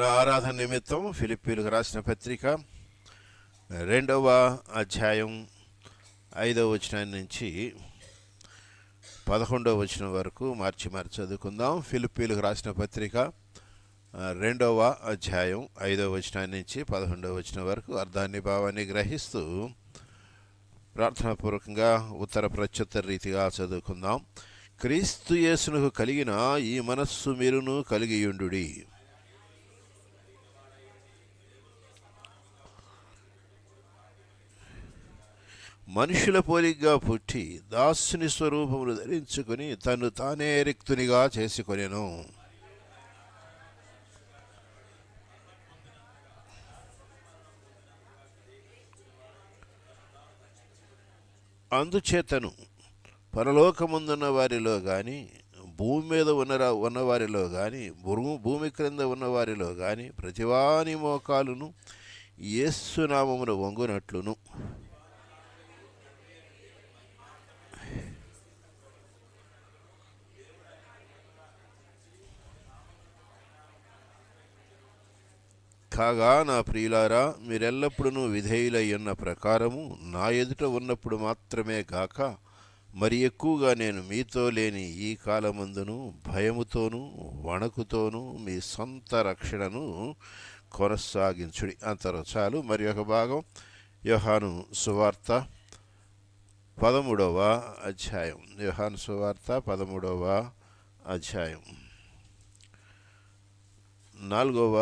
ఆరాధన నిమిత్తం ఫిలిప్పీలకు రాసిన పత్రిక 2వ అధ్యాయం 5వ వచనం నుంచి 11వ వచనం వరకు మార్చి చదువుకుందాం. ఫిలిప్పీలకు రాసిన పత్రిక 2వ అధ్యాయం 5వ వచనం నుంచి 11వ వచనం వరకు అర్థాన్ని భావాన్ని గ్రహిస్తూ ప్రార్థనాపూర్వకంగా ఉత్తర ప్రత్యుత్తర రీతిగా చదువుకుందాం. క్రీస్తు యేసునకు కలిగిన ఈ మనస్సు మీరును కలిగియుండుడి. మనుషుల పోలికగా పుట్టి దాసుని స్వరూపమును ధరించుకుని తను తానే రిక్తునిగా చేసుకొనెను. అందుచేతను పరలోకముందున్న వారిలో గాని, భూమి మీద ఉన్నవారిలో గాని, భూమి క్రింద ఉన్నవారిలో గాని ప్రతివాని మోకాలును యేసు నామమున వంగునట్లును కాగా నా ప్రియులారా, మీరెల్లప్పుడూ విధేయులై ఉన్న ప్రకారము నా ఎదుట ఉన్నప్పుడు మాత్రమే గాక మరి ఎక్కువగా నేను మీతో లేని ఈ కాలమందును భయముతోనూ వణకుతోనూ మీ సొంత రక్షణను కొనసాగించుడి. అంతలో చాలు. మరి ఒక భాగం యోహాను సువార్త 13వ అధ్యాయం. యోహాను సువార్త 13వ అధ్యాయం 4వ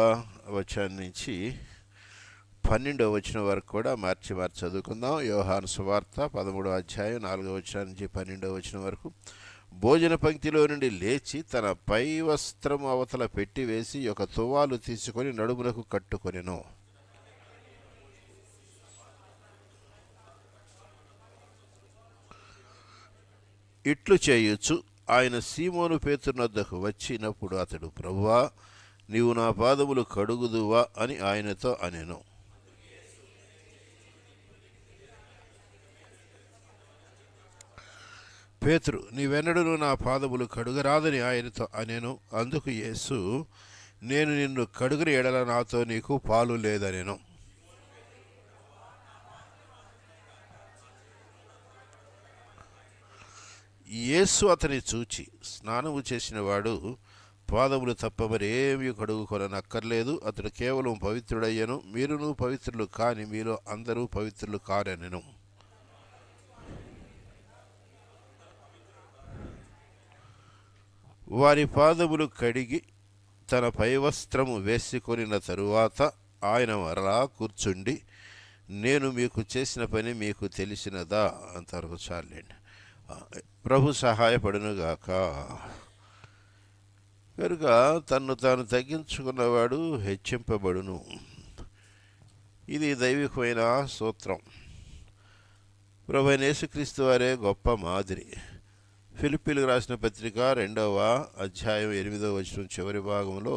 వచనం నుంచి 12వ వచనం వరకు కూడా మార్చి చదువుకుందాం. యోహాను సువార్త 13వ అధ్యాయం 4వ వచనం నుంచి 12వ వచనం వరకు. భోజన పంక్తిలో నుండి లేచి తన పై వస్త్రము అవతల పెట్టి వేసి ఒక తువాలు తీసుకొని నడుమునకు కట్టుకొనెను. ఇట్లు చేయొచ్చు ఆయన సీమోను పేతురునొద్దకు వచ్చినప్పుడు అతడు, ప్రభువా, నీవు నా పాదములు కడుగుదువా అని ఆయనతో అనెను. పేతురు, నీవెన్నడూ నా పాదములు కడుగరాదని ఆయనతో అనెను. అందుకు యేసు, నేను నిన్ను కడుగుని ఎడల నాతో నీకు పాలు లేదనెను. యేసు అతని చూచి, స్నానము చేసినవాడు పాదములు తప్ప మరేమీ కడుగుకొనక్కర్లేదు, అతడు కేవలం పవిత్రుడయ్యను. మీరును పవిత్రులు కాని మీలో అందరూ పవిత్రులు కారనెను. వారి పాదములు కడిగి తన పైవస్త్రము వేసుకొనిన తరువాత ఆయన మరలా కూర్చుండి, నేను మీకు చేసిన పని మీకు తెలిసినదా? అంతవరకు చాలండి. ప్రభు సహాయపడునుగాక. కనుక తన్ను తాను తగ్గించుకున్నవాడు హెచ్చింపబడును. ఇది దైవికమైన సూత్రం. ప్రభు యేసుక్రీస్తు వారే గొప్ప మాదిరి. ఫిలిప్పీలకు రాసిన పత్రిక 2వ అధ్యాయం 8వ వచనం చివరి భాగంలో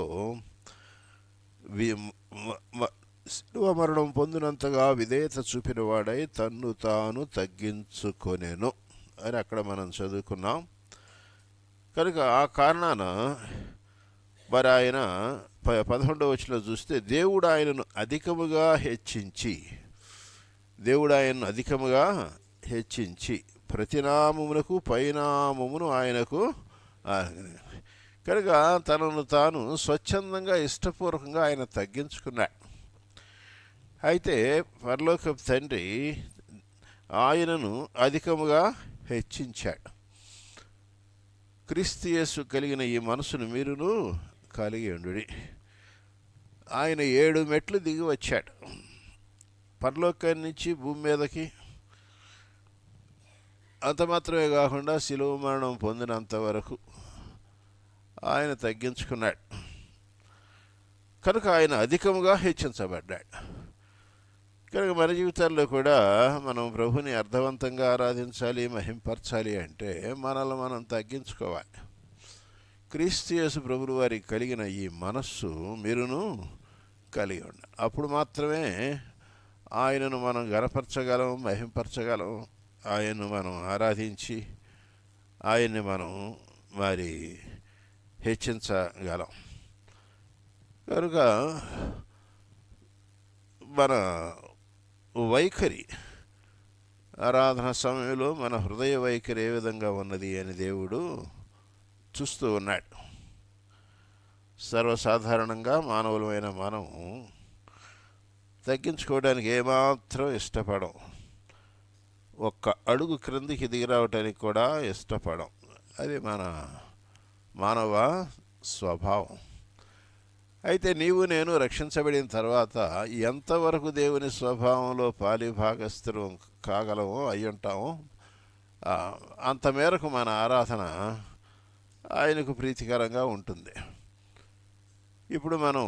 శిలువ మరణం పొందినంతగా విధేయత చూపిన వాడై తన్ను తాను తగ్గించుకొనెను అని అక్కడ మనం చదువుకున్నాం. కనుక ఆ కారణాన మరి ఆయన 11వ వచనంలో చూస్తే దేవుడు ఆయనను అధికముగా హెచ్చించి ప్రతినామమునకు పైనామమును ఆయనకు. కనుక తనను తాను స్వచ్ఛందంగా ఇష్టపూర్వకంగా ఆయన తగ్గించుకున్నాడు. అయితే పరలోకపు తండ్రి ఆయనను అధికముగా హెచ్చించాడు. క్రీస్తు యేసు కలిగిన ఈ మనసును మీరును కలిగి ఉండుడి. ఆయన 7 మెట్లు దిగి వచ్చాడు పరలోకం నుంచి భూమి మీదకి. అంత మాత్రమే కాకుండా శిలువ మరణం పొందినంత వరకు ఆయన తగ్గించుకున్నాడు. కనుక ఆయన అధికముగా హెచ్చించబడ్డాడు. కనుక మన జీవితాల్లో కూడా మనం ప్రభుని అర్థవంతంగా ఆరాధించాలి, మహింపరచాలి అంటే మనల్ని మనం తగ్గించుకోవాలి. క్రీస్తు యేసు ప్రభువు వారికి కలిగిన ఈ మనస్సు మీరును కలిగి ఉండాలి. అప్పుడు మాత్రమే ఆయనను మనం గణపరచగలం, మహింపరచగలం. ఆయన్ను మనం ఆరాధించి ఆయన్ని మనం మరి హెచ్చించగలం. కనుక మన వైఖరి, ఆరాధన సమయంలో మన హృదయ వైఖరి ఏ విధంగా ఉన్నది అని దేవుడు చూస్తూ ఉన్నాడు. సర్వసాధారణంగా మానవులమైన మనం తగ్గించుకోవడానికి ఏమాత్రం ఇష్టపడం, ఒక్క అడుగు క్రిందికి దిగిరావటానికి కూడా ఇష్టపడం. అది మన మానవ స్వభావం. అయితే నీవు నేను రక్షించబడిన తర్వాత ఎంతవరకు దేవుని స్వభావంలో పాలిభాగస్థులు కాగలమో అయ్యుంటామో అంత మేరకు మన ఆరాధన ఆయనకు ప్రీతికరంగా ఉంటుంది. ఇప్పుడు మనం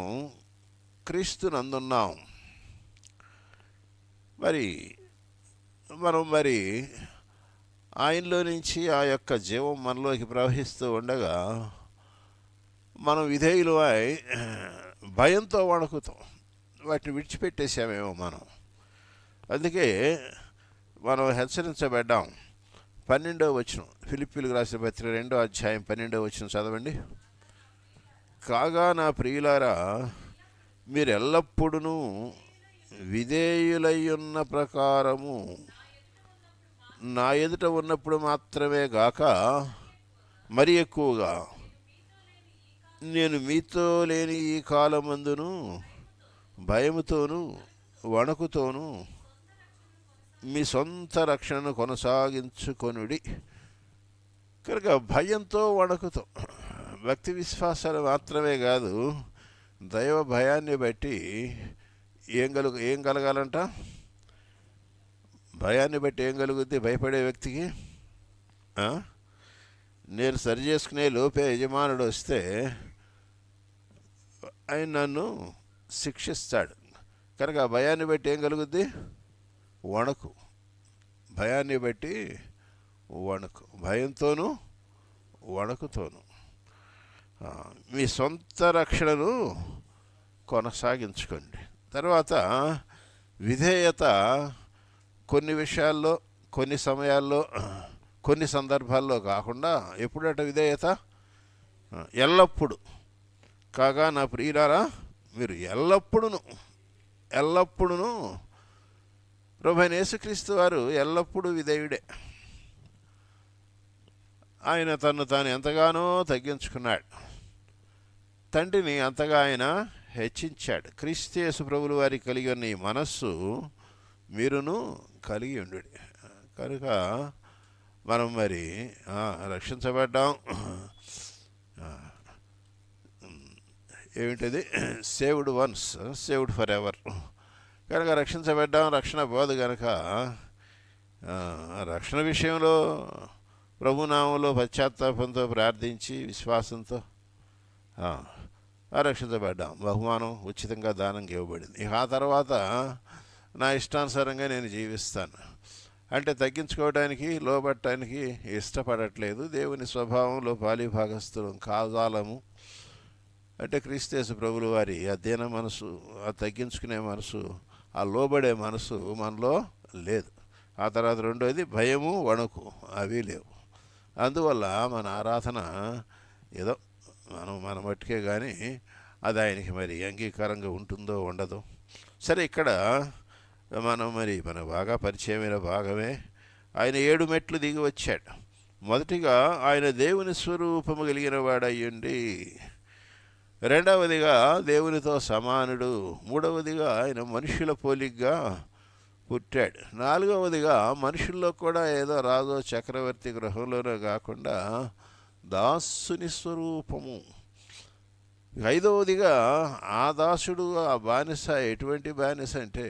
క్రీస్తునందున్నాం. మనం ఆయనలో నుంచి ఆ యొక్క జీవం మనలోకి ప్రవహిస్తూ ఉండగా మనం విధేయులమై భయంతో వణుకుతాం. వాటిని విడిచిపెట్టేసామేమో మనం. అందుకే మనం హెచ్చరించబడ్డాం. 12వ వచనం, ఫిలిప్పీలకు రాసిన పత్రిక 2వ అధ్యాయం 12వ వచనం చదవండి. కాగా నా ప్రియులారా, మీరు ఎల్లప్పుడూ విధేయులయ్యున్న ప్రకారము నా ఎదుట ఉన్నప్పుడు మాత్రమే గాక మరి ఎక్కువగా నేను మీతో లేని ఈ కాలమందును భయముతోనూ వణుకుతోనూ మీ సొంత రక్షణను కొనసాగించుకొనుడి. కనుక భయంతో వణుకుతో భక్తి విశ్వాసాలు మాత్రమే కాదు, దైవ భయాన్ని బట్టి ఏం కలగాలంట? భయాన్ని బట్టి ఏం కలుగుద్ది భయపడే వ్యక్తికి? నేను సరి చేసుకునే లోపే యజమానుడు వస్తే ఆయన నన్ను శిక్షిస్తాడు. కనుక ఆ భయాన్ని బట్టి ఏం కలుగుద్ది? వణుకు. భయాన్ని బట్టి వణుకు, భయంతోనూ వణుకుతోనూ మీ సొంత రక్షణను కొనసాగించుకోండి. తర్వాత విధేయత కొన్ని విషయాల్లో, కొన్ని సమయాల్లో, కొన్ని సందర్భాల్లో కాకుండా ఎప్పుడట విధేయత? ఎల్లప్పుడూ. కాగా నా ప్రియులారా, మీరు ఎల్లప్పుడూ ప్రభువైన యేసుక్రీస్తు వారు ఎల్లప్పుడూ విధేయుడే. ఆయన తను తాను ఎంతగానో తగ్గించుకున్నాడు. తండ్రిని అంతగా ఆయన హెచ్చించాడు. క్రీస్తు యేసు ప్రభువుల వారికి కలిగి ఉన్న ఈ మనస్సు మీరును కలిగి ఉండు. కనుక మనం రక్షించబడ్డాం. ఏమిటది? Saved once, saved for ever. కనుక రక్షించబడ్డాం, రక్షణ పోదు. కనుక రక్షణ విషయంలో ప్రభునామంలో పశ్చాత్తాపంతో ప్రార్థించి విశ్వాసంతో రక్షించబడ్డాం. బహుమానం ఉచితంగా దానంగా ఇవ్వబడింది. ఇక ఆ తర్వాత నా ఇష్టానుసారంగా నేను జీవిస్తాను అంటే తగ్గించుకోవడానికి, లోబట్టడానికి ఇష్టపడట్లేదు. దేవుని స్వభావంలో పాలిభాగస్థులం కాదాలము అంటే క్రీస్తు యేసు ప్రభువుల వారి ఆ దీన మనసు, ఆ తగ్గించుకునే మనసు, ఆ లోబడే మనసు మనలో లేదు. ఆ తర్వాత రెండోది భయము, వణుకు, అవి లేవు. అందువల్ల మన ఆరాధన ఏదో మన మట్టుకే కానీ అది ఆయనకి అంగీకారంగా ఉంటుందో ఉండదో. సరే, ఇక్కడ మన బాగా పరిచయమైన భాగమే. ఆయన 7 మెట్లు దిగి వచ్చాడు. మొదటిగా ఆయన దేవుని స్వరూపము కలిగిన వాడయ్యుండి, రెండవదిగా దేవునితో సమానుడు, మూడవదిగా ఆయన మనుషుల పోలికగా పుట్టాడు, నాలుగవదిగా మనుషుల్లో కూడా ఏదో రాజో చక్రవర్తి గృహంలోనే కాకుండా దాసుని స్వరూపము, ఐదవదిగా ఆ దాసుడు, ఆ బానిస ఎటువంటి బానిస అంటే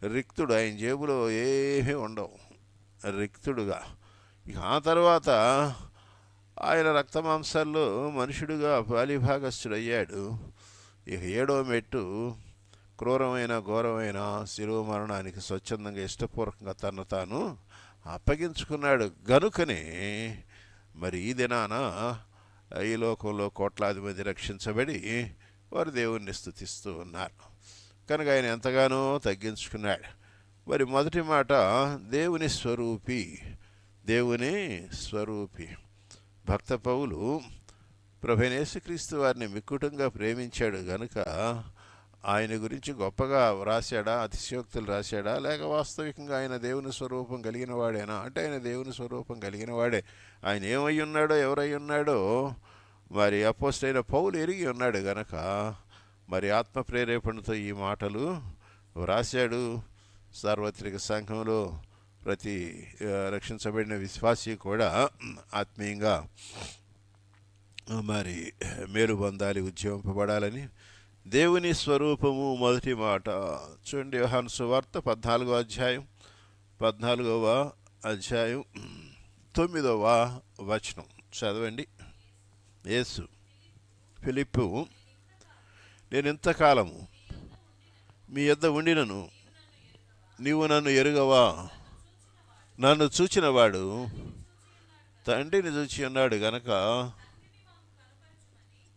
రిక్తుడు, ఆయన జేబులో ఏమీ ఉండవు, రిక్తుడుగా. ఇక ఆ తర్వాత ఆయన రక్తమాంసాల్లో మనుషుడుగా పాలిభాగస్థుడయ్యాడు. ఇక 7వ మెట్టు క్రూరమైన ఘోరమైన శిలువ మరణానికి స్వచ్ఛందంగా ఇష్టపూర్వకంగా తను తాను అప్పగించుకున్నాడు. గనుకనే ఈ దినాన ఈ లోకంలో కోట్లాది మంది రక్షించబడి వారు దేవుణ్ణి స్తుతిస్తూ ఉన్నారు. కనుక ఆయన ఎంతగానో తగ్గించుకున్నాడు. మొదటి మాట దేవుని స్వరూపి. దేవుని స్వరూపి. భక్త పౌలు ప్రభువైన యేసుక్రీస్తు వారిని మిక్కుటంగా ప్రేమించాడు గనుక ఆయన గురించి గొప్పగా వ్రాసాడా, అతిశయోక్తులు రాశాడా, లేక వాస్తవికంగా ఆయన దేవుని స్వరూపం కలిగిన వాడేనా అంటే ఆయన దేవుని స్వరూపం కలిగిన వాడే. ఆయన ఏమై ఉన్నాడో ఎవరై ఉన్నాడో మరి అపోస్తలుడైన పౌలు ఎరిగి ఉన్నాడు గనక మరి ఆత్మ ప్రేరేపణతో ఈ మాటలు వ్రాశాడు. సార్వత్రిక సంఘంలో ప్రతి రక్షించబడిన విశ్వాసి కూడా ఆత్మీయంగా మరి మేలు పొందాలి, ఉజ్జీవింపబడాలని. దేవుని స్వరూపము మొదటి మాట చూడండి, యోహాను సువార్త 14వ అధ్యాయం 9వ వచనం చదవండి. యేసు ఫిలిప్పు, నేను ఇంతకాలము మీ యొద్ద ఉండినను నీవు నన్ను ఎరుగవా? నన్ను చూచినవాడు తండ్రిని చూచి ఉన్నాడు గనక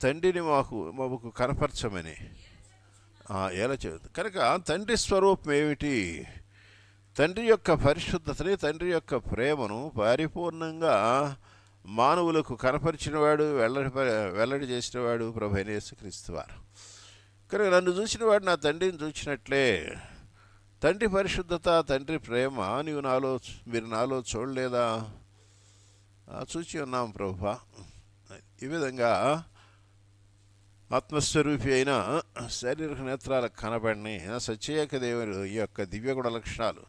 తండ్రిని మాకు కనపరచమని ఎలా చెబుతుంది. కనుక తండ్రి స్వరూపం ఏమిటి? తండ్రి యొక్క పరిశుద్ధతని, తండ్రి యొక్క ప్రేమను పరిపూర్ణంగా మానవులకు కనపరిచినవాడు, వెల్లడి చేసినవాడు ప్రభువైన యేసుక్రీస్తు వారు. కనుక నన్ను చూసినవాడు నా తండ్రిని చూసినట్లే. తండ్రి పరిశుద్ధత, తండ్రి ప్రేమ మీరు నాలో చూడలేదా? చూచి ఉన్నాం ప్రభువా. ఈ విధంగా ఆత్మస్వరూపి అయిన శారీరక నేత్రాలకు కనబడిని సత్యయేక దేవుని యొక్క దివ్యగుణ లక్షణాలు,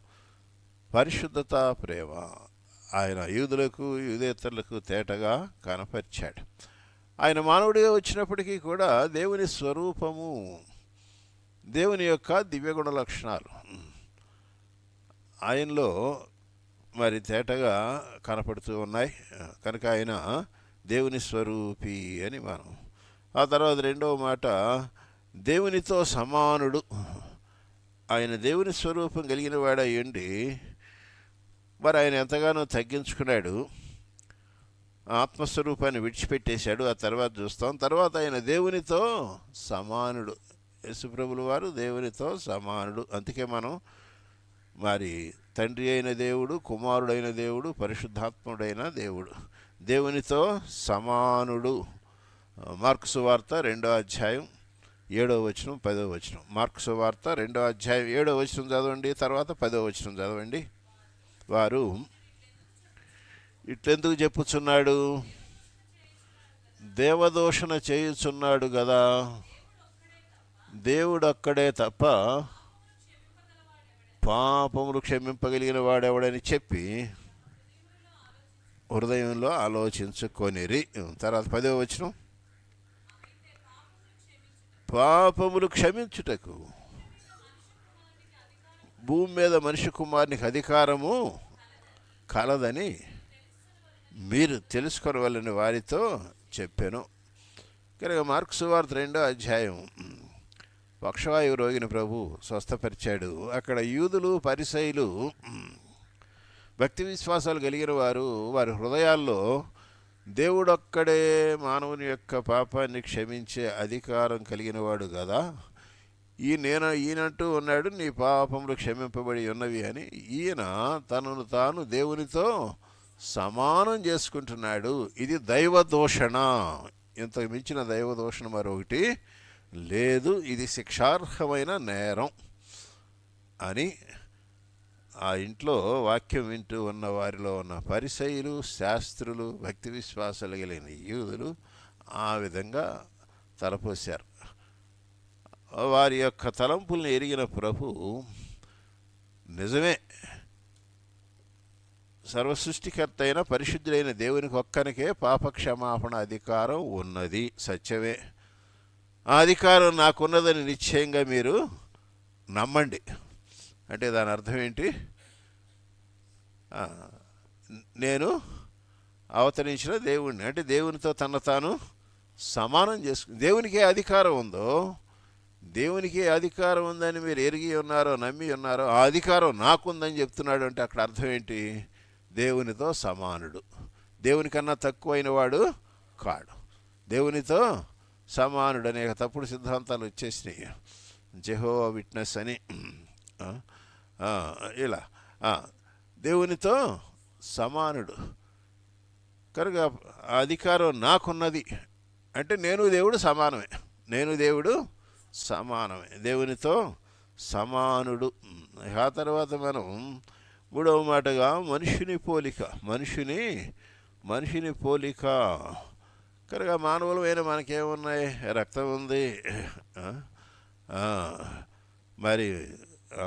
పరిశుద్ధత, ప్రేమ ఆయన యూదులకు యూదేతరులకు తేటగా కనపరిచాడు. ఆయన మానవుడిగా వచ్చినప్పటికీ కూడా దేవుని స్వరూపము, దేవుని యొక్క దివ్యగుణ లక్షణాలు ఆయనలో మరి తేటగా కనపడుతూ ఉన్నాయి. కనుక ఆయన దేవుని స్వరూపి అని మనం. ఆ తర్వాత రెండవ మాట, దేవునితో సమానుడు. ఆయన దేవుని స్వరూపం కలిగిన వాడయ్యండి, మరి ఆయన ఎంతగానో తగ్గించుకున్నాడు, ఆత్మస్వరూపాన్ని విడిచిపెట్టేశాడు. ఆ తర్వాత చూస్తాం. తర్వాత ఆయన దేవునితో సమానుడు. యేసుప్రభుల వారు దేవునితో సమానుడు. అందుకే మనం మరి తండ్రి అయిన దేవుడు, కుమారుడైన దేవుడు, పరిశుద్ధాత్ముడైన దేవుడు, దేవునితో సమానుడు. మార్కు సువార్త 2వ అధ్యాయం 7వ వచనం 10వ వచనం. మార్కు సువార్త 2వ అధ్యాయం 7వ వచనం చదవండి, తర్వాత 10వ వచనం చదవండి. వారు ఇట్లెందుకు చెప్పుచున్నాడు? దేవదూషణ చేయుచున్నాడు కదా, దేవుడు అక్కడే తప్ప పాపములు క్షమింపగలిగిన వాడెవడని చెప్పి హృదయంలో ఆలోచించుకొనిరి. తర్వాత 10వ వచనం, పాపములు క్షమించుటకు భూమి మీద మనిషి కుమారునికి అధికారము కలదని మీరు తెలుసుకొనవలని వారితో చెప్పాను. కనుక మార్కు సువార్త 2వ అధ్యాయం పక్షవాయువు రోగిని ప్రభు స్వస్థపరిచాడు. అక్కడ యూదులు, పరిసయ్యులు, భక్తి విశ్వాసాలు కలిగిన వారి హృదయాల్లో దేవుడొక్కడే మానవుని యొక్క పాపాన్ని క్షమించే అధికారం కలిగిన వాడు కదా, ఈయనంటూ ఉన్నాడు నీ పాపములు క్షమింపబడి ఉన్నవి అని. ఈయన తనను తాను దేవునితో సమానం చేసుకుంటున్నాడు. ఇది దైవదూషణ. ఇంతకు మించిన దైవదూషణ మరొకటి లేదు. ఇది శిక్షార్హమైన నేరం అని ఆ ఇంట్లో వాక్యం వింటూ ఉన్న వారిలో ఉన్న పరిసయ్యులు, శాస్త్రులు, భక్తి విశ్వాసాలు కలిగిన యూదులు ఆ విధంగా తలపోశారు. వారి యొక్క తలంపుల్ని ఎరిగిన ప్రభు, నిజమే సర్వసృష్టికర్త అయిన పరిశుద్ధుడైన దేవునికి ఒక్కనికే పాపక్షమాపణ అధికారం ఉన్నది, సత్యమే. ఆ అధికారం నాకున్నదని నిశ్చయంగా మీరు నమ్మండి. అంటే దాని అర్థం ఏంటి? నేను అవతరించిన దేవుణ్ణి, అంటే దేవునితో తన తాను సమానం చేసుకుని, దేవునికి ఏ అధికారం ఉందో, దేవునికి ఏ అధికారం ఉందని మీరు ఎరిగి ఉన్నారో, నమ్మి ఉన్నారో, ఆ అధికారం నాకుందని చెప్తున్నాడు. అంటే అక్కడ అర్థం ఏంటి? దేవునితో సమానుడు, దేవునికన్నా తక్కువైన వాడు కాడు. దేవునితో సమానుడు అనేక తప్పుడు సిద్ధాంతాలు వచ్చేసినాయి. జెహోవా విట్నెస్ అని ఇలా దేవునితో సమానుడు. కనుక ఆ అధికారం నాకున్నది అంటే నేను దేవుడు సమానమే, నేను దేవుడు సమానమే, దేవునితో సమానుడు. ఆ తర్వాత మనం మూడవ మాటగా మనుషుని పోలిక, మనిషిని పోలిక. కనుక మానవులమైన మనకేమున్నాయి? రక్తం ఉంది, మరి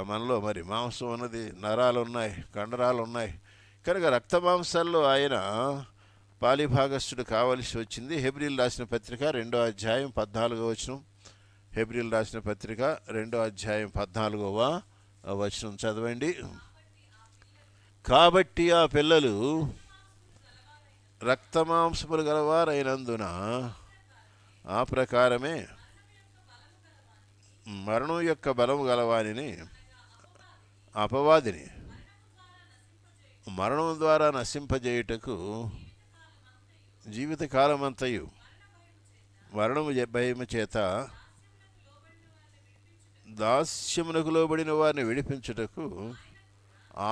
మనలో మరి మాంసం ఉన్నది, నరాలు ఉన్నాయి, కండరాలు ఉన్నాయి. కనుక రక్త మాంసాల్లో ఆయన పాలిభాగస్థుడు కావలసి వచ్చింది. హెబ్రీలు రాసిన పత్రిక 2వ అధ్యాయం 14వ వచనం. హెబ్రీలు రాసిన పత్రిక 2వ అధ్యాయం 14వ వచనం చదవండి. కాబట్టి ఆ పిల్లలు రక్తమాంసములు గలవారైనందున ఆ ప్రకారమే మరణం యొక్క బలము గలవానిని, అపవాదిని మరణం ద్వారా నశింపజేయుటకు జీవితకాలమంతయు మరణము భయము చేత దాస్యమునకు లోబడిన వారిని విడిపించుటకు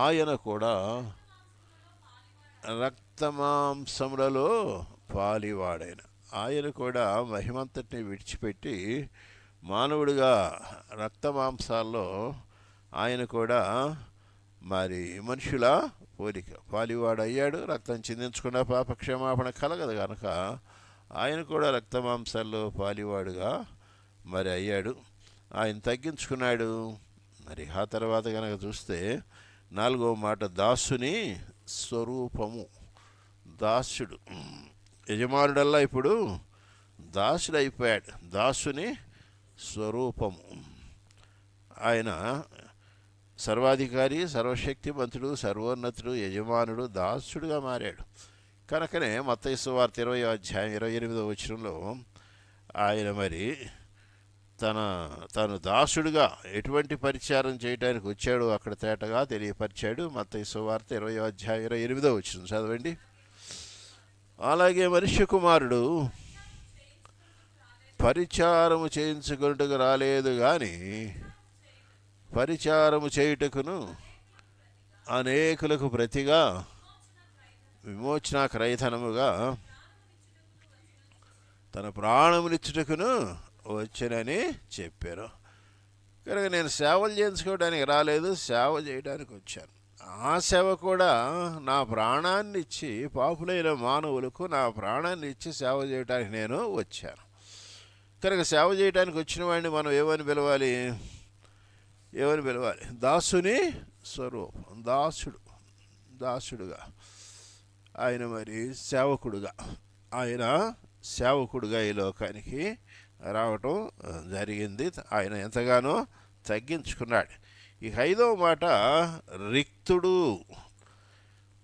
ఆయన కూడా రక్తమాంసములలో పాలివాడైన, ఆయన కూడా మహిమంతటిని విడిచిపెట్టి మానవుడిగా రక్తమాంసాల్లో ఆయన కూడా మరి మనుషుల పోలిక పాలివాడయ్యాడు. రక్తం చిందించకుండా పాప క్షమాపణ కలగదు కనుక ఆయన కూడా రక్తమాంసాల్లో పాలివాడుగా మరి అయ్యాడు. ఆయన తగ్గించుకున్నాడు. మరి ఆ తర్వాత కనుక చూస్తే 4వ మాట దాసుని స్వరూపము. దాసుడు, యజమానుడల్లా ఇప్పుడు దాసుడు అయిపోయాడు. దాసుని స్వరూపము. ఆయన సర్వాధికారి, సర్వశక్తిమంతుడు, సర్వోన్నతుడు, యజమానుడు, దాసుడుగా మారాడు. కనుకనే మత్తయి సువార్త 20వ అధ్యాయం 28వ వచనంలో ఆయన మరి తను దాసుడుగా ఎటువంటి పరిచారం చేయడానికి వచ్చాడో అక్కడ తేటగా తెలియపరిచాడు. మత్తయి సువార్త 20వ అధ్యాయం 28వ వచనం చదవండి. అలాగే మనుష్య కుమారుడు పరిచారము చేయించుకున్నట్టుకు రాలేదు కానీ పరిచారము చేయుటకును అనేకులకు ప్రతిగా విమోచన క్రయధనముగా తన ప్రాణమునిచ్చుటకును వచ్చానని చెప్పారు. కనుక నేను సేవలు చేయించుకోవడానికి రాలేదు, సేవ చేయడానికి వచ్చాను. ఆ సేవ కూడా నా ప్రాణాన్ని ఇచ్చి, పాపులైన మానవులకు నా ప్రాణాన్ని ఇచ్చి సేవ చేయడానికి నేను వచ్చాను. కనుక సేవ చేయడానికి వచ్చిన వాడిని మనం ఏమని పిలవాలి? దాసుని స్వరూపం. దాసుడుగా ఆయన మరి సేవకుడుగా ఈ లోకానికి రావటం జరిగింది. ఆయన ఎంతగానో తగ్గించుకున్నాడు. ఈ 5వ మాట రిక్తుడు.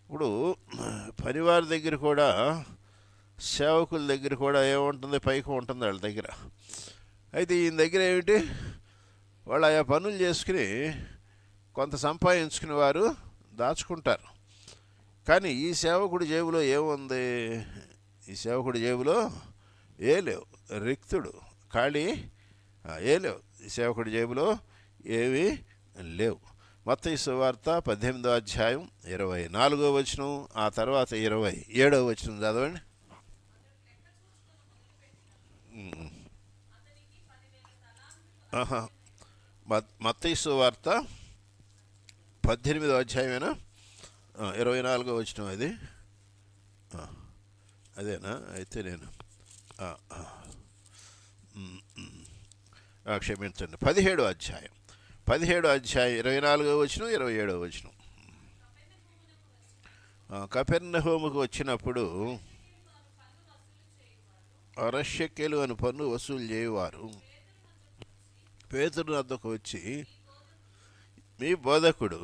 ఇప్పుడు పనివారి దగ్గర కూడా, సేవకుల దగ్గర కూడా ఏముంటుంది? పైకి ఉంటుంది వాళ్ళ దగ్గర. అయితే ఈయన దగ్గర ఏమిటి? వాళ్ళు ఆయా పనులు చేసుకుని కొంత సంపాదించుకునే వారు దాచుకుంటారు. కానీ ఈ సేవకుడి జేబులో ఏముంది? ఈ సేవకుడి జేబులో ఏ లేవు. రిక్తుడు, ఖాళీ, ఏ లేవు. ఈ సేవకుడి జేబులో ఏవి లేవు. మత్తయి సువార్త 18వ అధ్యాయం 24వ వచనం, ఆ తర్వాత 27వ వచనం చదవండి. మత్తయి సువార్త 18వ అధ్యాయమేనా? 24వ వచనం అది అదేనా? అయితే నేను క్షమించండి, 17వ అధ్యాయం 24వ వచనం 27వ వచనం. కపెర్నహూముకు వచ్చినప్పుడు అరశెకెలు అని పన్ను వసూలు చేయువారు పేతురు వద్దకు వచ్చి, మీ బోధకుడు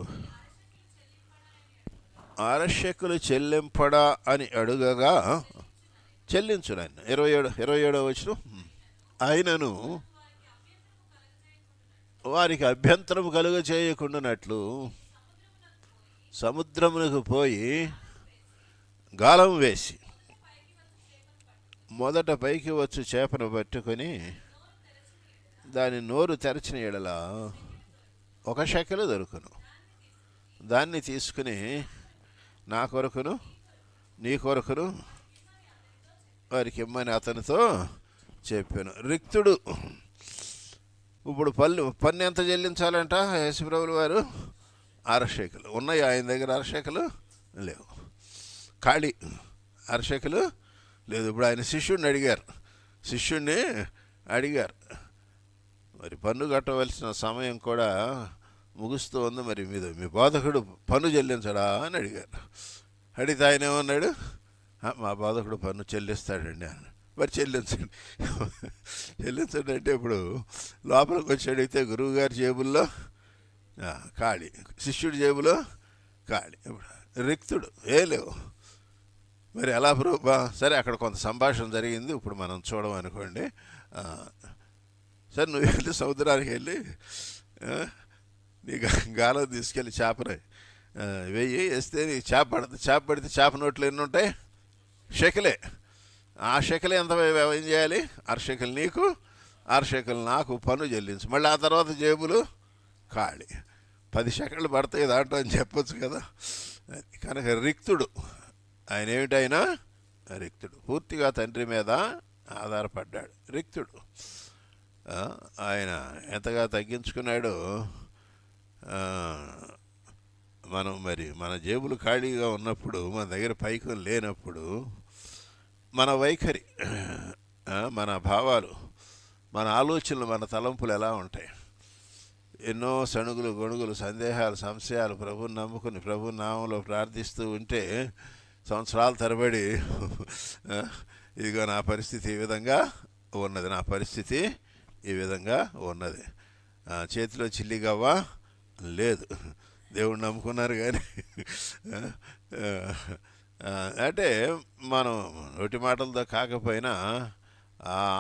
అరశెకులు చెల్లింపడా అని అడుగగా చెల్లించునని. 27వ వచనం. ఆయనను వారికి అభ్యంతరము కలుగ చేయకుండానట్లు సముద్రమునకు పోయి గాలం వేసి మొదట పైకి వచ్చు చేపను పట్టుకొని దాని నోరు తెరచిన ఎడల 1 షెకెలు దొరుకును. దాన్ని తీసుకుని నా కొరకును నీ కొరకును వారికి ఇమ్మని అతనితో చెప్పాను. రిక్తుడు. ఇప్పుడు పన్ను ఎంత చెల్లించాలంట యేసుప్రభుల వారు? 6 షేకులు. ఉన్నాయి ఆయన దగ్గర 6 షేకులు లేవు. ఖాళీ 6 షేకులు లేదు. ఇప్పుడు ఆయన శిష్యుణ్ణి అడిగారు, మరి పన్ను కట్టవలసిన సమయం కూడా ముగుస్తూ ఉంది, మరి మీ బోధకుడు పన్ను చెల్లించడా అని అడిగారు. అడిగితే ఆయన ఏమన్నాడు? మా బోధకుడు పన్ను చెల్లిస్తాడండి అని. మరి చెల్లించండి అంటే ఇప్పుడు లోపలికి వచ్చి అడిగితే గురువుగారి జేబుల్లో ఖాళీ, శిష్యుడి జేబులో ఖాళీ. ఇప్పుడు రిక్తుడు, లేవు. మరి ఎలా సరే, అక్కడ కొంత సంభాషణ జరిగింది. ఇప్పుడు మనం చూడమనుకోండి. సరే, నువ్వు వెళ్ళి సముద్రానికి వెళ్ళి నీ గాలం తీసుకెళ్ళి చేపని వేస్తే నీకు చేప పడితే చేప నోట్లు ఎన్ని ఉంటాయి? షెకలే. ఆ షెకలే ఎంత ఏం చేయాలి? 6 షెకలు నీకు, 6 షెకలు నాకు పన్ను చెల్లించు. మళ్ళీ ఆ తర్వాత జేబులు ఖాళీ. 10 షెకలు పడతాయి దాంట్లో అని చెప్పొచ్చు కదా. కనుక రిక్తుడు. ఆయన ఏమిటైనా రిక్తుడు. పూర్తిగా తండ్రి మీద ఆధారపడ్డాడు. రిక్తుడు. ఆయన ఎంతగా తగ్గించుకున్నాడో మనం మరి మన జేబులు ఖాళీగా ఉన్నప్పుడు, మన దగ్గర పైకం లేనప్పుడు మన వైఖరి, మన భావాలు, మన ఆలోచనలు, మన తలంపులు ఎలా ఉంటాయి? ఎన్నో సణుగులు, గొణుగులు, సందేహాలు, సంశయాలు ప్రభువుని నమ్ముకుని ప్రభు నామంలో ప్రార్థిస్తూ ఉంటే సంవత్సరాల తరబడి ఇదిగో నా పరిస్థితి ఈ విధంగా ఉన్నది, నా పరిస్థితి ఈ విధంగా ఉన్నది, చేతిలో చిల్లిగవ్వ లేదు, దేవుడు నమ్ముకున్నారు కానీ అంటే మనం నోటి మాటలతో కాకపోయినా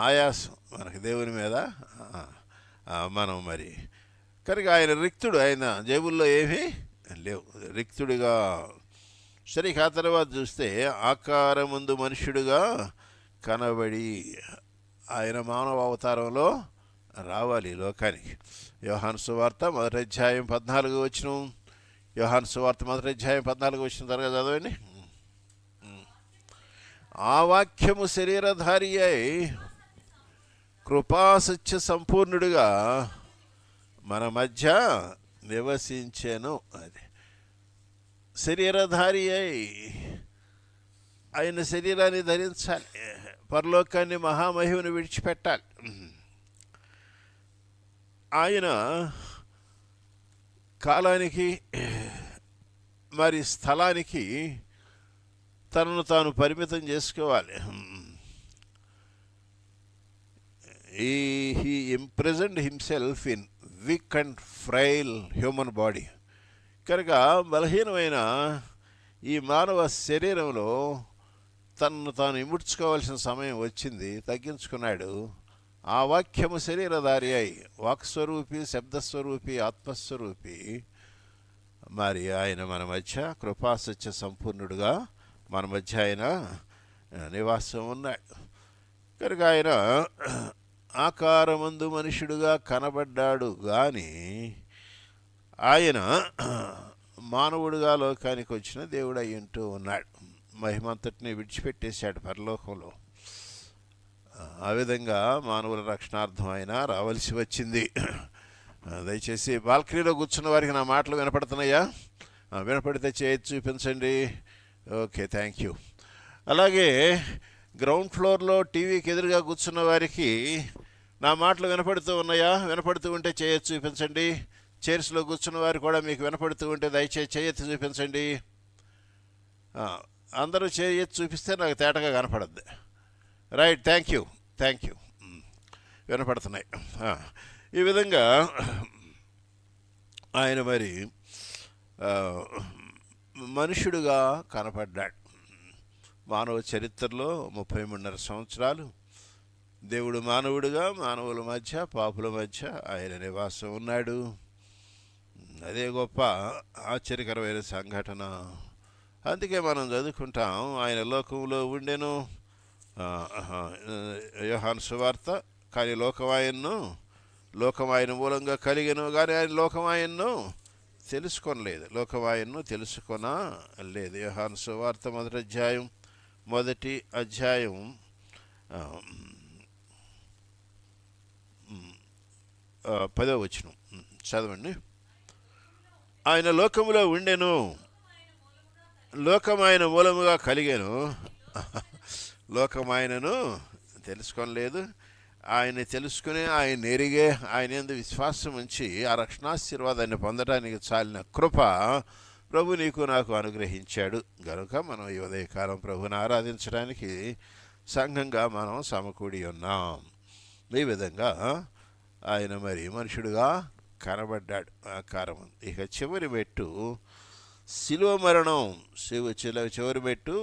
ఆయాసం మనకి దేవుని మీద మనం మరి. కనుక ఆయన రిక్తుడు. ఆయన జేబుల్లో ఏమీ లేవు, రిక్తుడిగా. సరే, ఆ తర్వాత చూస్తే ఆకారమందు మనుష్యుడిగా కనబడి ఆయన మానవ అవతారంలో రావాలి లోకానికి. యోహాను సువార్త 1వ అధ్యాయం 14వ వచనం. యోహాను సువార్త 1వ అధ్యాయం 14వ వచనం త్వరగా చదవండి. ఆ వాక్యము శరీరధారి అయి కృపాసత్య సంపూర్ణుడిగా మన మధ్య నివసించెను. అది శరీరధారి అయి ఆయన శరీరాన్ని ధరించాలి, పరలోకాన్ని మహామహిమను విడిచిపెట్టాలి. ఆయన కాలానికి మరి స్థలానికి తనను తాను పరిమితం చేసుకోవాలి. he imprisoned himself in weak and frail human body. కనుక బలహీనమైన ఈ మానవ శరీరంలో తనను తాను ఇముడ్చుకోవాల్సిన సమయం వచ్చింది, తగ్గించుకున్నాడు. ఆ వాక్యము శరీరధారి అయి వాక్స్వరూపి, శబ్దస్వరూపి, ఆత్మస్వరూపి మరి ఆయన మన మధ్య కృపాసత్య సంపూర్ణుడుగా మన మధ్య ఆయన నివాసం ఉన్నాడు. కనుక ఆయన ఆకారమందు మనుషుడుగా కనబడ్డాడు కానీ ఆయన మానవుడిగా లోకానికి వచ్చిన దేవుడు అయ్యింటూ ఉన్నాడు. మహిమంతటిని విడిచిపెట్టేశాడు పరలోకంలో. ఆ విధంగా మానవుల రక్షణార్థం ఆయన రావాల్సి వచ్చింది. దయచేసి బాల్కనీలో కూర్చున్న వారికి నా మాటలు వినపడుతున్నాయా? వినపడితే చేతి చూపించండి. Okay, thank you. అలాగే గ్రౌండ్ ఫ్లోర్లో టీవీకి ఎదురుగా కూర్చున్న వారికి నా మాటలు వినపడుతూ ఉన్నాయా? వినపడుతూ ఉంటే చేయొచ్చు చూపించండి. చైర్స్లో కూర్చున్న వారు కూడా మీకు వినపడుతూ ఉంటే దయచేసి చేయొచ్చు చూపించండి. అందరూ చేయొచ్చు చూపిస్తే నాకు తేటగా కనపడద్ది. Right, thank you. వినపడుతున్నాయి. ఈ విధంగా ఆయన మరి మనుషుడుగా కనపడ్డాడు. మానవ చరిత్రలో 33.5 సంవత్సరాలు దేవుడు మానవుడిగా మానవుల మధ్య, పాపుల మధ్య ఆయన నివాసం ఉన్నాడు. అదే గొప్ప ఆశ్చర్యకరమైన సంఘటన. అందుకే మనం చదువుకుంటాం, ఆయన లోకంలో ఉండెను, యోహాను సువార్త, కానీ లోకం ఆయన మూలంగా కలిగెను, కానీ ఆయన లోకం ఆయన్ను తెలుసుకొనలేదు, లోకం ఆయన్ను తెలుసుకొనలేదు. యోహాను సువార్త 1వ అధ్యాయం ఆ, 10వ వచనం చదవండి. ఆయన లోకములో ఉండెను, లోకం ఆయన మూలముగా కలిగాను. లోకం ఆయనను తెలుసుకోలేదు. ఆయన తెలుసుకుని ఆయన ఎరిగే ఆయన యందు విశ్వాసం ఉంచి ఆ రక్షణాశీర్వాదాన్ని పొందడానికి చాలిన కృప ప్రభు నీకు నాకు అనుగ్రహించాడు గనుక మనం ఈ ఉదయకాలం ప్రభుని ఆరాధించడానికి సంఘంగా మనం సమకూడి ఉన్నాం. ఈ విధంగా ఆయన మరి మనుషుడుగా కనబడ్డాడు. ఆకారం. ఇక చివరి మెట్టు శిలువ మరణం. చివరి మెట్టు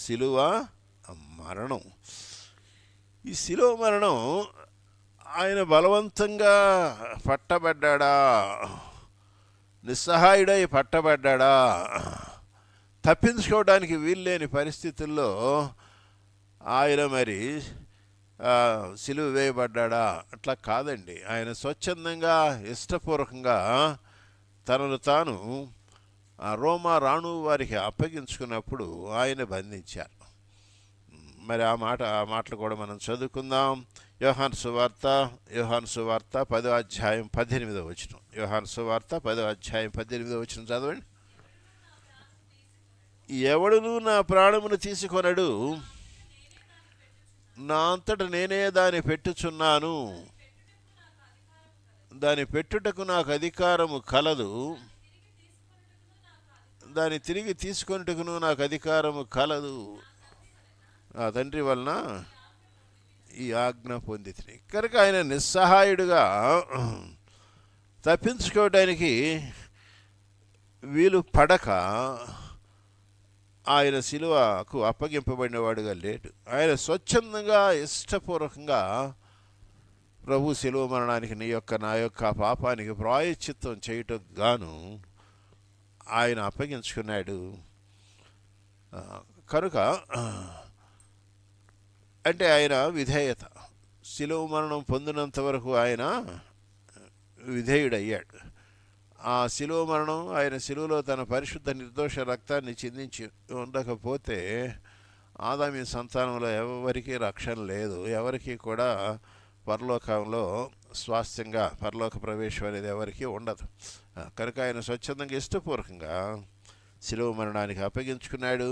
శిలువ మరణం. ఈ శిలువ మరణం ఆయన బలవంతంగా పట్టబడ్డా, నిస్సహాయుడై పట్టబడ్డా, తప్పించుకోవడానికి వీల్లేని పరిస్థితుల్లో ఆయన మరి సిలువ వేయబడ్డా? అట్లా కాదండి. ఆయన స్వచ్ఛందంగా ఇష్టపూర్వకంగా తనను తాను రోమా రాణు వారికి అప్పగించుకున్నప్పుడు ఆయన బంధించారు. మరి ఆ మాటలు కూడా మనం చదువుకుందాం. యోహాను సువార్త 10వ అధ్యాయం 18వ వచనం. యోహాను సువార్త 10వ అధ్యాయం 18వ వచనం చదవండి. ఎవడును నా ప్రాణమును తీసుకొనడు, నా అంతట నేనే దాన్ని పెట్టుచున్నాను, దాని పెట్టుటకు నాకు అధికారము కలదు, దాన్ని తిరిగి తీసుకొనుటకును నాకు అధికారము కలదు. ఆ తండ్రి వలన ఈ ఆజ్ఞ పొందితిని. కనుక ఆయన నిస్సహాయుడుగా తప్పించుకోవడానికి వీలు పడక ఆయన శిలువకు అప్పగింపబడినవాడుగా లేడు. ఆయన స్వచ్ఛందంగా ఇష్టపూర్వకంగా ప్రభు శిలువ మరణానికి నీ యొక్క నా యొక్క పాపానికి ప్రాయశ్చిత్తం చేయుటకు గాను ఆయన అప్పగించుకున్నాడు. కనుక అంటే ఆయన విధేయత, శిలువ మరణం పొందినంత వరకు ఆయన విధేయుడయ్యాడు. ఆ శిలువ మరణం, ఆయన శిలువలో తన పరిశుద్ధ నిర్దోష రక్తాన్ని చిందించి ఉండకపోతే ఆదాము సంతానంలో ఎవరికి రక్షణ లేదు. ఎవరికి కూడా పరలోకంలో స్వాస్థ్యంగా పరలోక ప్రవేశం అనేది ఎవరికి ఉండదు. కనుక ఆయన స్వచ్ఛందంగా ఇష్టపూర్వకంగా శిలువ మరణానికి అప్పగించుకున్నాడు.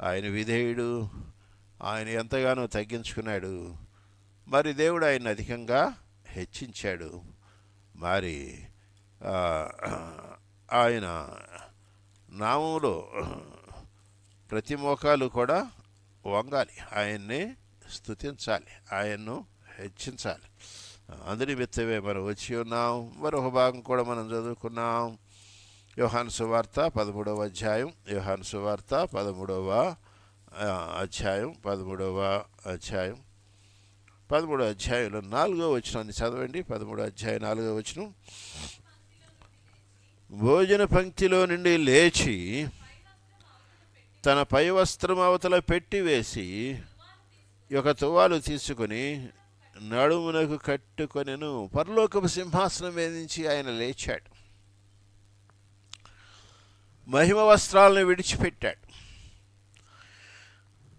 ఆయన విధేయుడు, ఆయన ఎంతగానో తగ్గించుకున్నాడు. మరి దేవుడు ఆయన అధికంగా హెచ్చించాడు. మరి ఆయన నామములో ప్రతి మోకాలు కూడా వంగాలి, ఆయన్ని స్తుతించాలి, ఆయన్ను హెచ్చించాలి. అందు నిమిత్తమే మనం వచ్చి ఉన్నాం. మరొక భాగం కూడా మనం చదువుకున్నాం. యోహాను సువార్త 13వ అధ్యాయం. యోహాను సువార్త 13వ అధ్యాయం 13వ అధ్యాయంలో 4వ వచనాన్ని చదవండి. 13వ అధ్యాయం 4వ వచనం. భోజన పంక్తిలో నుండి లేచి తన పై వస్త్రం అవతల పెట్టివేసి ఒక తువాలు తీసుకుని నడుమునకు కట్టుకొనెను. పరలోకపు సింహాసనం మీద నుంచి ఆయన లేచాడు. మహిమ వస్త్రాలను విడిచిపెట్టాడు.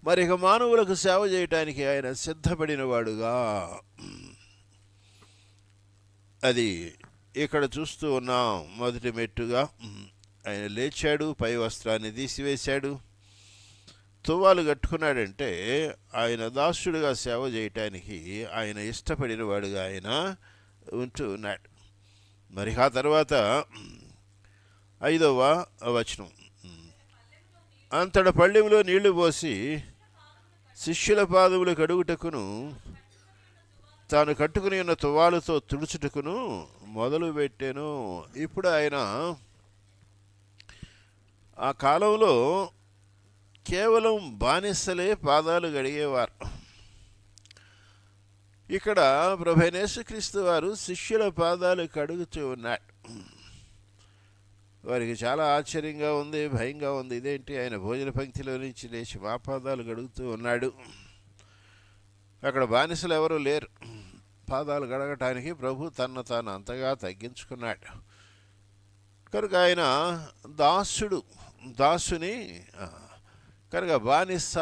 మరి ఇక మానవులకు సేవ చేయటానికి ఆయన సిద్ధపడినవాడుగా అది ఇక్కడ చూస్తూ ఉన్నాం. మొదటి మెట్టుగా ఆయన లేచాడు, పై వస్త్రాన్ని తీసివేశాడు, తువ్వాలు కట్టుకున్నాడంటే ఆయన దాసుడుగా సేవ చేయటానికి ఆయన ఇష్టపడిన వాడుగా ఆయన ఉంటూ ఉన్నాడు. మరి ఆ తర్వాత 5వ వచనం. అంతట పళ్ళెంలో నీళ్లు పోసి శిష్యుల పాదములు కడుగుటకును తాను కట్టుకుని ఉన్న తువ్వాలుతో తుడుచుటకును మొదలు పెట్టాను. ఇప్పుడు ఆయన ఆ కాలంలో కేవలం బానిసలే పాదాలు గడిగేవారు. ఇక్కడ ప్రభువైన యేసుక్రీస్తు వారు శిష్యుల పాదాలు కడుగుతూ ఉన్నాడు. వారికి చాలా ఆశ్చర్యంగా ఉంది, భయంగా ఉంది. ఇదేంటి, ఆయన భోజన పంక్తిలో నుంచి లేచి మా పాదాలు గడుగుతూ ఉన్నాడు. అక్కడ బానిసలు ఎవరూ లేరు. పాదాలు గడగటానికి ప్రభు తన్ను తాను అంతగా తగ్గించుకున్నాడు. కనుక ఆయన దాసుని కనుక బానిస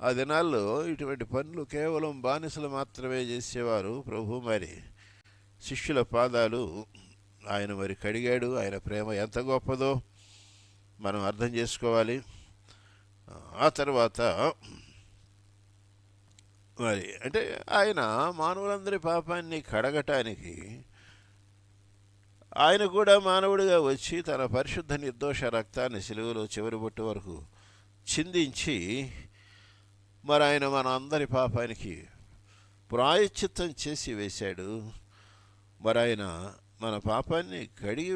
ఆ దినాల్లో ఇటువంటి పనులు కేవలం బానిసలు మాత్రమే చేసేవారు. ప్రభు మరి శిష్యుల పాదాలు ఆయన మరి కడిగాడు. ఆయన ప్రేమ ఎంత గొప్పదో మనం అర్థం చేసుకోవాలి. ఆ తర్వాత మరి అంటే ఆయన మానవులందరి పాపాన్ని కడగటానికి ఆయన కూడా మానవుడిగా వచ్చి తన పరిశుద్ధ నిర్దోష రక్తాన్ని సిలువలో చివరి బొట్టు వరకు చిందించి మరి ఆయన మన అందరి పాపానికి ప్రాయశ్చిత్తం చేసి వేశాడు. మరి ఆయన మన పాపాన్ని కడిగి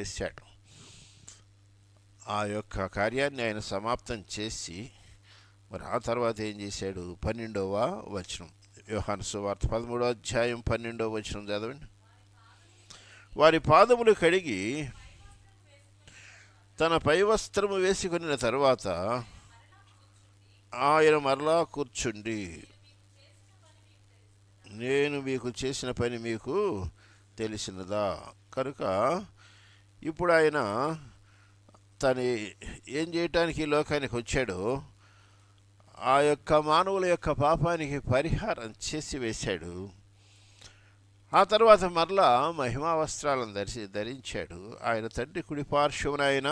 వేశాడు. ఆ యొక్క కార్యాన్ని ఆయన సమాప్తం చేసి మరి ఆ తర్వాత ఏం చేశాడు? 12వ వచనం, యోహాను సువార్త 13వ అధ్యాయం 12వ వచనం చదవండి. వారి పాదములు కడిగి తన పై వస్త్రము వేసుకున్న తర్వాత ఆయన మరలా కూర్చుండి, నేను మీకు చేసిన పని మీకు తెలిసినదా? కనుక ఇప్పుడు ఆయన తను ఏం చేయటానికి లోకానికి వచ్చాడో ఆ యొక్క మానవుల యొక్క పాపానికి పరిహారం చేసి వేశాడు. ఆ తర్వాత మరలా మహిమా వస్త్రాలను ధరించాడు. ఆయన తండ్రి కుడి పార్శ్వమున ఆయన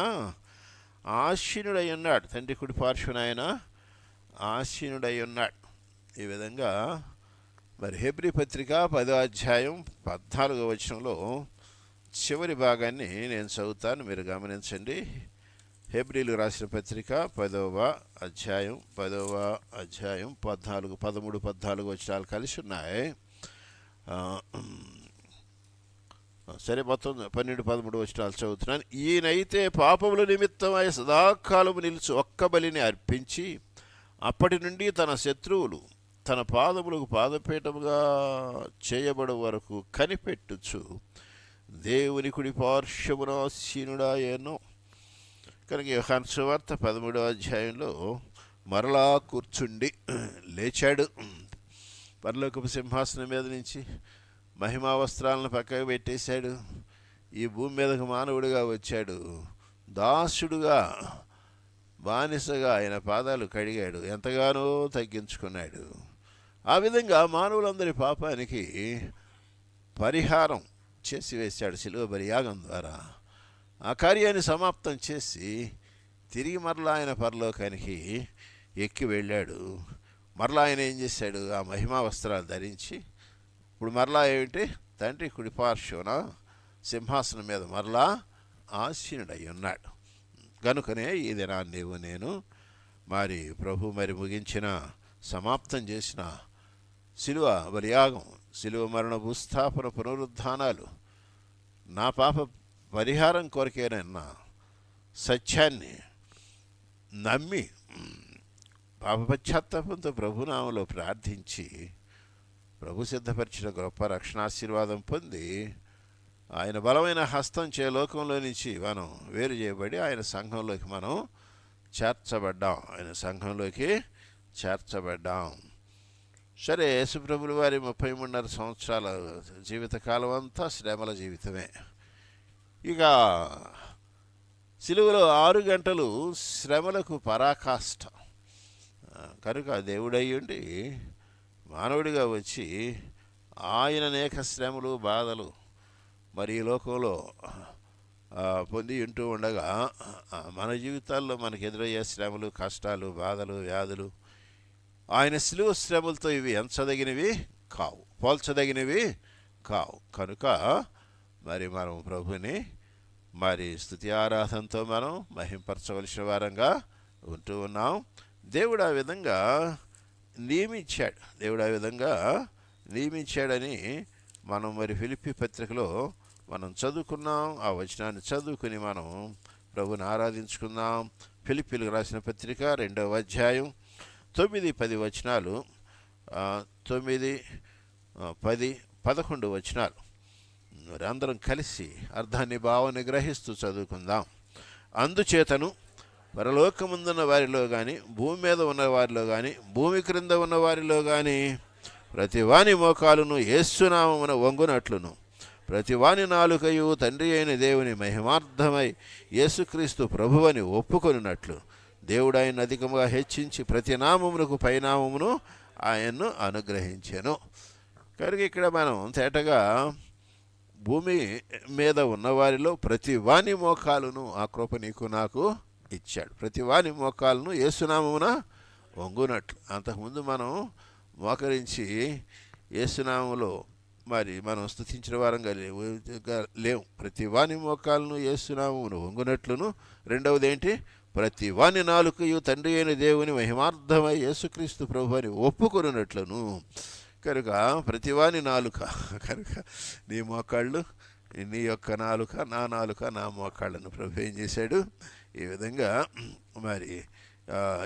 ఆసీనుడై ఉన్నాడు. ఈ విధంగా మరి హెబ్రీ పత్రిక 10వ అధ్యాయం 14వ వచనంలో చివరి భాగాన్ని నేను చదువుతాను, మీరు గమనించండి. హెబ్రీలు రాసిన పత్రిక 10వ అధ్యాయం 13, 14 వచనాలు కలిసి ఉన్నాయి. సరే, మొత్తం 12, 13 వచనాలు చదువుతున్నాను. ఈయనైతే పాపముల నిమిత్తమై సదాకాలము నిలిచి ఒక్క బలిని అర్పించి అప్పటి నుండి తన శత్రువులు తన పాదములకు పాదపీఠముగా చేయబడు వరకు కనిపెట్టుచు దేవుని కుడి పార్శ్వమున ఆసీనుడాయెను. కనుక యోహాను సువార్త 13వ అధ్యాయంలో మరలా కూర్చుండి లేచాడు. పరలోకపు సింహాసనం మీద నుంచి మహిమా వస్త్రాలను పక్కకు పెట్టేశాడు. ఈ భూమి మీదకు మానవుడిగా వచ్చాడు. దాసుడుగా, బానిసగా ఆయన పాదాలు కడిగాడు. ఎంతగానో తగ్గించుకున్నాడు. ఆ విధంగా మానవులందరి పాపానికి పరిహారం చేసి వేశాడు శిలువ బలియాగం ద్వారా. ఆ కార్యాన్ని సమాప్తం చేసి తిరిగి మరలా ఆయన పరలోకానికి ఎక్కి వెళ్ళాడు. మరలా ఆయన ఏం చేశాడు? ఆ మహిమా వస్త్రాలు ధరించి ఇప్పుడు మరలా ఏమిటి? తండ్రి కుడి పార్శ్వన సింహాసనం మీద మరలా ఆసీనుడై ఉన్నాడు. కనుకనే ఈ దినాన్ని నీవు నేను మరి ప్రభు మరి ముగించిన, సమాప్తం చేసిన శిలువ బలియాగం, శిలువ మరణ భూస్థాపన పునరుద్ధానాలు నా పాప పరిహారం కొరకేనన్న సత్యాన్ని నమ్మి పాప పశ్చాత్తాపంతో ప్రభునామలో ప్రార్థించి ప్రభు సిద్ధపరిచిన గొప్ప రక్షణాశీర్వాదం పొంది ఆయన బలమైన హస్తం చే లోకంలో నుంచి మనం వేరు చేయబడి ఆయన సంఘంలోకి మనం చేర్చబడ్డాం. సరే, యేసుప్రభుల వారి 33.5 సంవత్సరాల జీవితకాలం అంతా శ్రమల జీవితమే. ఇక సిలువలో 6 గంటలు శ్రమలకు పరాకాష్ట. కనుక దేవుడయ్యుండి మానవుడిగా వచ్చి ఆయన అనేక శ్రమలు, బాధలు మరి ఈ లోకంలో పొంది ఉంటూ ఉండగా మన జీవితాల్లో మనకు ఎదురయ్యే శ్రమలు, కష్టాలు, బాధలు, వ్యాధులు ఆయన శిలువ శ్రమలతో ఇవి ఎంచదగినవి కావు, పోల్చదగినవి కావు. కనుక మరి మనం ప్రభుని మరి స్తుతి ఆరాధనతో మనం మహింపరచవలసిన వారంగా ఉంటూ ఉన్నాం. దేవుడు ఆ విధంగా నియమించాడని మనం మరి ఫిలిప్పీ పత్రికలో మనం చదువుకున్నాం. ఆ వచనాన్ని చదువుకుని మనం ప్రభుని ఆరాధించుకుందాం. ఫిలిప్పీలకు రాసిన పత్రిక 2వ అధ్యాయం 9, 10 వచనాలు, 9, 10, 11 వచనాలు మరి అందరం కలిసి అర్థాన్ని, భావాన్ని గ్రహిస్తూ చదువుకుందాం. అందుచేతను పరలోకముందున్న వారిలో కానీ, భూమి మీద ఉన్న వారిలో కానీ, భూమి క్రింద ఉన్న వారిలో కానీ ప్రతి వాని మోకాలును యేసునామమున వంగునట్లును, ప్రతి వాని నాలుకయు తండ్రి అయిన దేవుని మహిమార్థమై యేసుక్రీస్తు ప్రభువని ఒప్పుకొనున్నట్లు దేవుడు ఆయన అధికంగా హెచ్చించి ప్రతి నామమునకు పైనామమును ఆయన్ను అనుగ్రహించెను. కనుక ఇక్కడ మనం తేటగా భూమి మీద ఉన్నవారిలో ప్రతి వాని మోకాలును ఆ కృప నీకు నాకు ఇచ్చాడు. ప్రతి వాని మోకాలను యేసునామమున వంగునట్లు. అంతకుముందు మనం మోకరించి యేసునామములో మరి మనం స్తుతించిన వారంగా లేవు. ప్రతి వాని మోకాలను యేసునామమును వంగునట్లును, రెండవది ఏంటి, ప్రతి వాని నాలుకయు తండ్రి అయిన దేవుని మహిమార్థమై యేసుక్రీస్తు ప్రభు అని ఒప్పుకొనున్నట్లును. కనుక ప్రతివాని నాలుక, కనుక నీ మోకాళ్ళు, నీ యొక్క నాలుక, నా నాలుక, నా మోకాళ్ళను ప్రభు ఏం చేశాడు, ఈ విధంగా మరి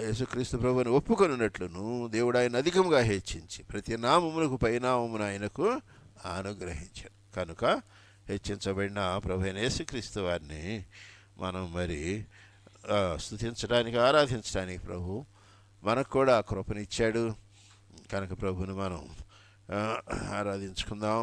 యేసుక్రీస్తు ప్రభుని ఒప్పుకొనున్నట్లును దేవుడు ఆయన అధికంగా హెచ్చించి ప్రతి నామమునకు పైనామమును ఆయనకు అనుగ్రహించాడు. కనుక హెచ్చించబడిన ప్రభు అయిన యేసుక్రీస్తు వారిని మనం మరి స్తుతించడానికి, ఆరాధించడానికి ప్రభు మనకు కూడా కృపనిచ్చాడు. కనుక ప్రభుని మనం ఆరాధించుకుందాం.